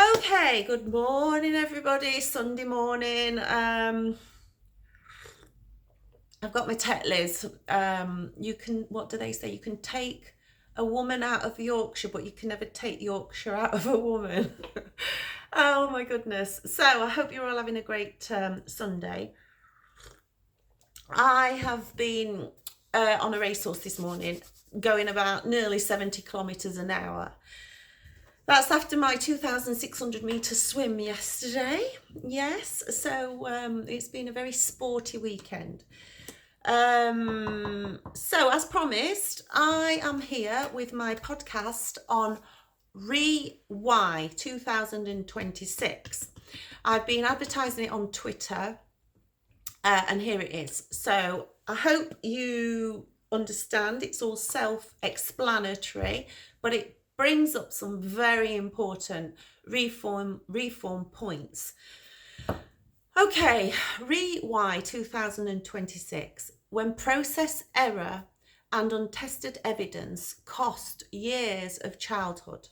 Okay, good morning everybody. Sunday morning. I've got my tech Liz. You can, what do they say? You can take a woman out of Yorkshire, but you can never take Yorkshire out of a woman. Oh my goodness. So I hope you're all having a great Sunday. I have been on a racehorse this morning, going about nearly 70 kilometres an hour. That's after my 2,600 metre swim yesterday. Yes, so it's been a very sporty weekend. So as promised, I am here with my podcast on Re-Y 2026. I've been advertising it on Twitter, and here it is. So I hope you understand. It's all self-explanatory, but it brings up some very important reform points. Okay, Re-Y 2026. When process error and untested evidence cost years of childhood.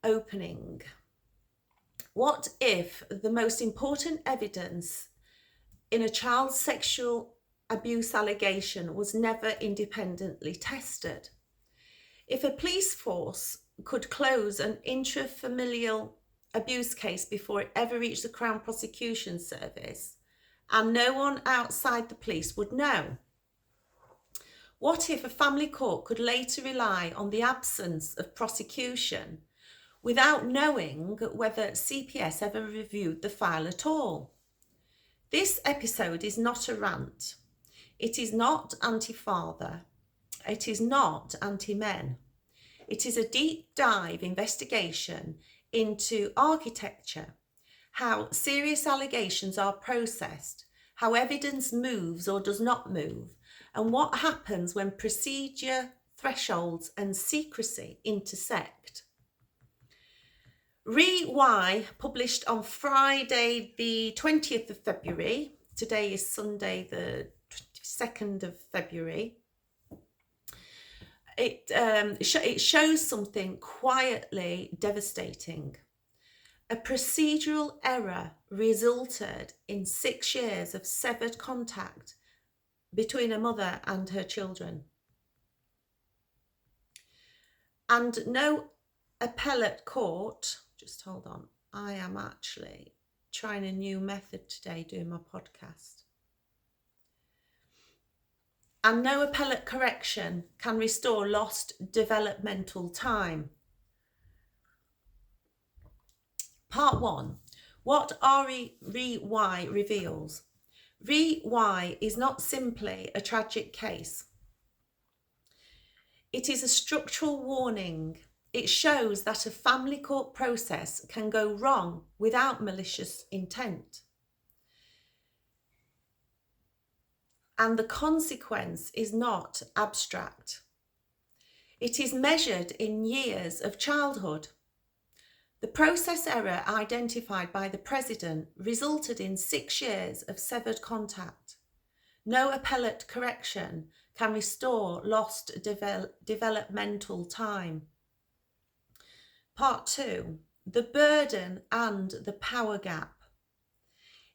Opening. What if the most important evidence in a child's sexual abuse allegation was never independently tested? If a police force could close an intrafamilial abuse case before it ever reached the Crown Prosecution Service, and no one outside the police would know? What if a family court could later rely on the absence of prosecution without knowing whether CPS ever reviewed the file at all? This episode is not a rant. It is not anti-father. It is not anti-men. It is a deep dive investigation into architecture, how serious allegations are processed, how evidence moves or does not move, and what happens when procedure, thresholds, and secrecy intersect. Re-Y, published on Friday the 20th of February. Today is Sunday the 22nd of February. It shows something quietly devastating. A procedural error resulted in 6 years of severed contact between a mother and her children. And no appellate court, just hold on, I am actually trying a new method today doing my podcast. And no appellate correction can restore lost developmental time. Part 1. What Re-Y reveals. Re-Y is not simply a tragic case. It is a structural warning. It shows that a family court process can go wrong without malicious intent. And the consequence is not abstract. It is measured in years of childhood. The process error identified by the President resulted in 6 years of severed contact. No appellate correction can restore lost developmental time. Part 2. The burden and the power gap.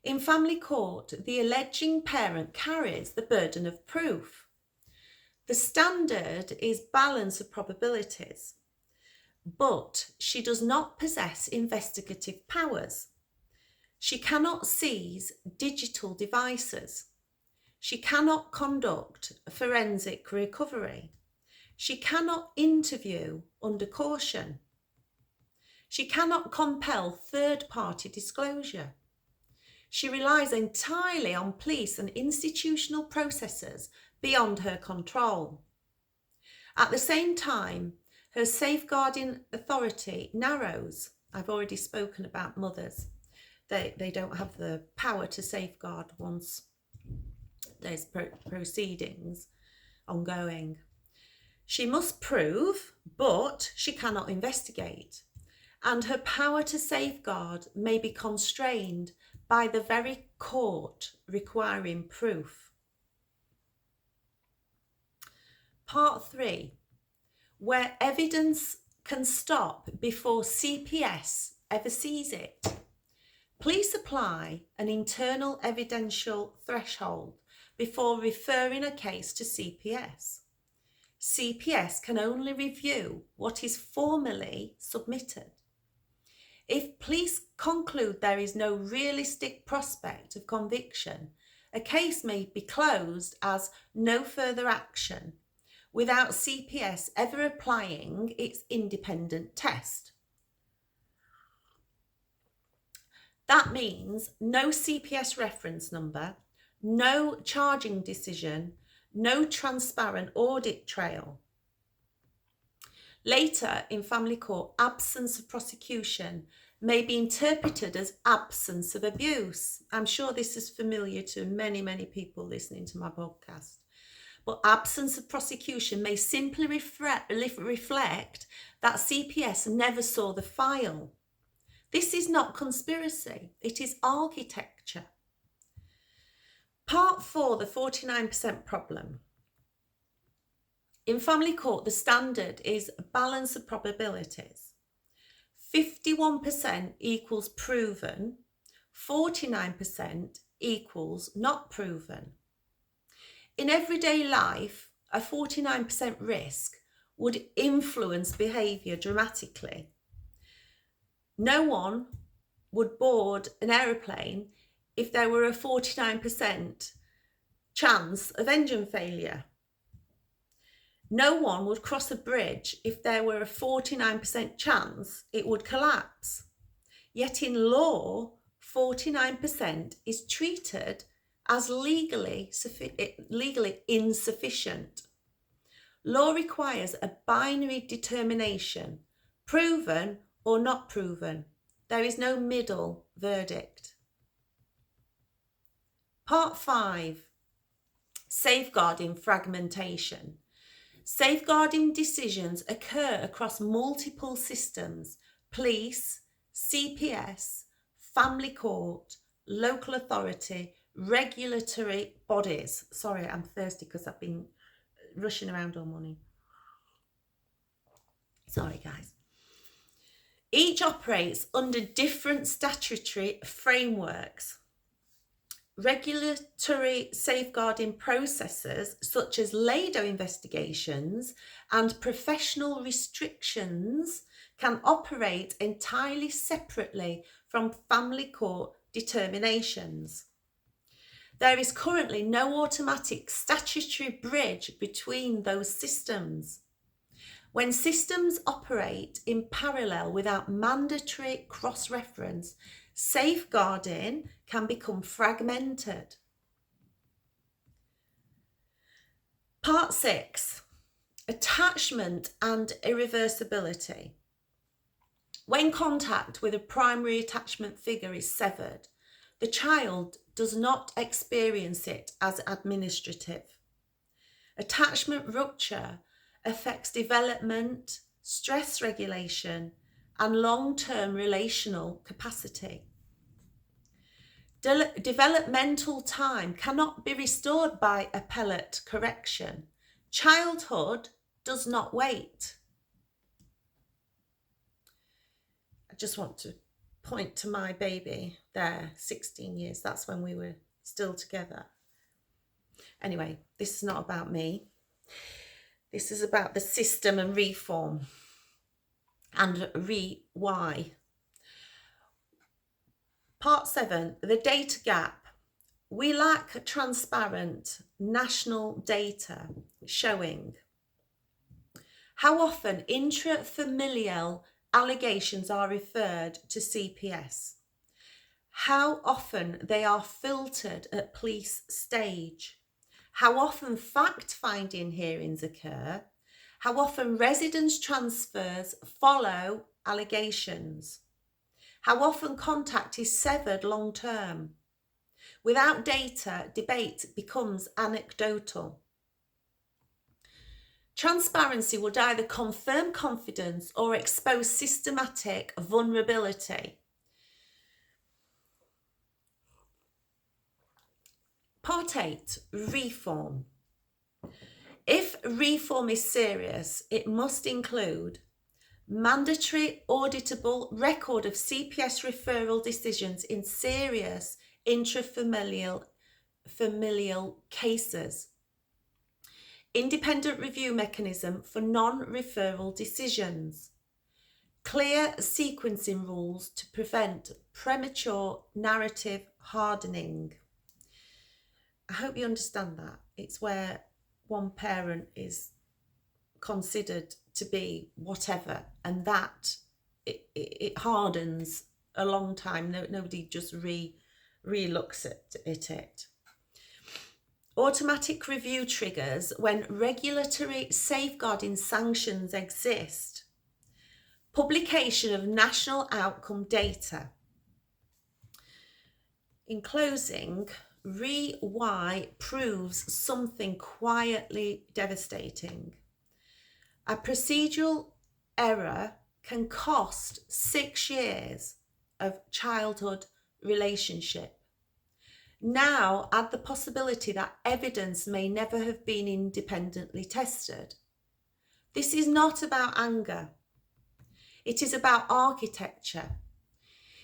In family court, the alleging parent carries the burden of proof. The standard is balance of probabilities, but she does not possess investigative powers. She cannot seize digital devices. She cannot conduct forensic recovery. She cannot interview under caution. She cannot compel third-party disclosure. She relies entirely on police and institutional processes beyond her control. At the same time, her safeguarding authority narrows. I've already spoken about mothers. They don't have the power to safeguard once there's proceedings ongoing. She must prove, but she cannot investigate. And her power to safeguard may be constrained by the very court requiring proof. Part 3. Where evidence can stop before CPS ever sees it. Police apply an internal evidential threshold before referring a case to CPS. CPS can only review what is formally submitted. If police conclude there is no realistic prospect of conviction, a case may be closed as no further action without CPS ever applying its independent test. That means no CPS reference number, no charging decision, no transparent audit trail. Later, in family court, absence of prosecution may be interpreted as absence of abuse. I'm sure this is familiar to many, many people listening to my podcast. But absence of prosecution may simply reflect that CPS never saw the file. This is not conspiracy, it is architecture. Part 4, the 49% problem. In family court, the standard is balance of probabilities. 51% equals proven, 49% equals not proven. In everyday life, a 49% risk would influence behaviour dramatically. No one would board an aeroplane if there were a 49% chance of engine failure. No one would cross a bridge if there were a 49% chance it would collapse. Yet in law, 49% is treated as legally insufficient. Law requires a binary determination, proven or not proven. There is no middle verdict. Part 5, safeguarding fragmentation. Safeguarding decisions occur across multiple systems: police, CPS, family court, local authority, regulatory bodies. Sorry, I'm thirsty because I've been rushing around all morning. Sorry, guys. Each operates under different statutory frameworks. Regulatory safeguarding processes such as LADO investigations and professional restrictions can operate entirely separately from family court determinations. There is currently no automatic statutory bridge between those systems. When systems operate in parallel without mandatory cross-reference, safeguarding can become fragmented. Part 6, attachment and irreversibility. When contact with a primary attachment figure is severed, the child does not experience it as administrative. Attachment rupture affects development, stress regulation, and long-term relational capacity. Developmental time cannot be restored by appellate correction. Childhood does not wait. I just want to point to my baby there, 16 years. That's when we were still together. Anyway, this is not about me. This is about the system and reform and why. Part 7, the data gap. We lack transparent national data showing how often intrafamilial allegations are referred to CPS, how often they are filtered at police stage, how often fact-finding hearings occur, how often residence transfers follow allegations, how often contact is severed long-term. Without data, debate becomes anecdotal. Transparency would either confirm confidence or expose systematic vulnerability. Part 8, reform. If reform is serious, it must include mandatory auditable record of CPS referral decisions in serious intrafamilial cases, independent review mechanism for non-referral decisions, clear sequencing rules to prevent premature narrative hardening. I hope you understand that. It's where one parent is considered to be whatever, and that it hardens a long time. Nobody just re-looks at it. Automatic review triggers when regulatory safeguarding sanctions exist. Publication of national outcome data. In closing, Re-Y proves something quietly devastating. A procedural error can cost 6 years of childhood relationship. Now add the possibility that evidence may never have been independently tested. This is not about anger. It is about architecture.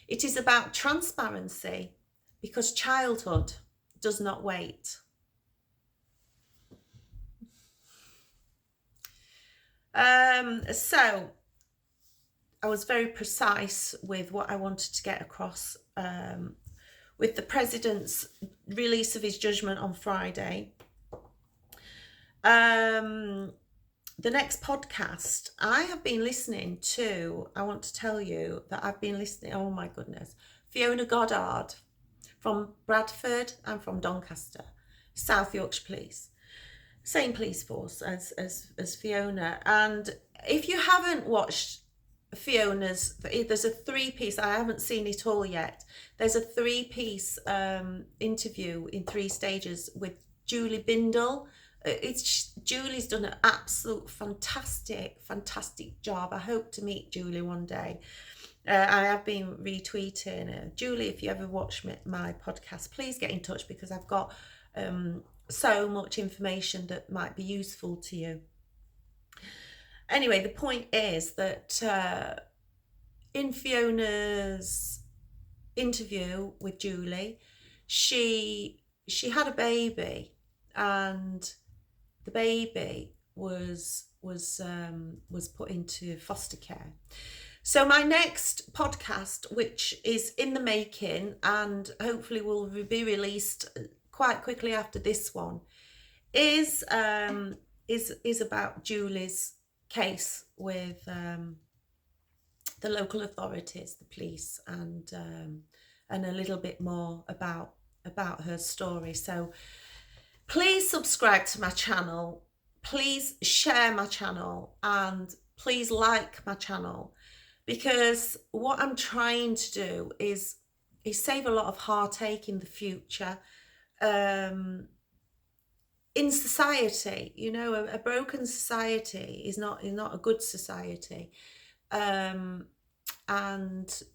It is about transparency, because childhood does not wait. So I was very precise with what I wanted to get across with the President's release of his judgment on Friday. The next podcast I have been listening to, I want to tell you that I've been listening, oh my goodness, Fiona Goddard from Bradford and from Doncaster, South Yorkshire Police. Same police force as Fiona. And if you haven't watched Fiona's, there's a 3-piece, I haven't seen it all yet, there's a 3-piece interview in 3 stages with Julie Bindle. Julie's done an absolute fantastic job. I hope to meet Julie one day. I have been retweeting Julie, if you ever watch my podcast, please get in touch, because I've got so much information that might be useful to you. Anyway, the point is that in Fiona's interview with Julie, she had a baby, and the baby was put into foster care. So my next podcast, which is in the making and hopefully will be released quite quickly after this one, is about Julie's case with the local authorities, the police, and a little bit more about her story. So please subscribe to my channel, please share my channel, and please like my channel, because what I'm trying to do is save a lot of heartache in the future. In society, you know, a broken society is not a good society. And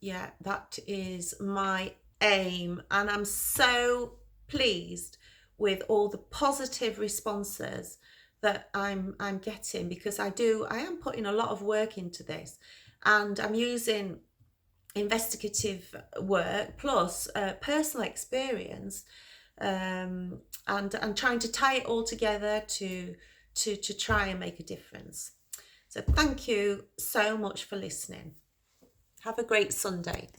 yeah, that is my aim, and I'm so pleased with all the positive responses that I'm getting, because I am putting a lot of work into this, and I'm using investigative work plus personal experience, and trying to tie it all together to try and make a difference. So thank you so much for listening. Have a great Sunday.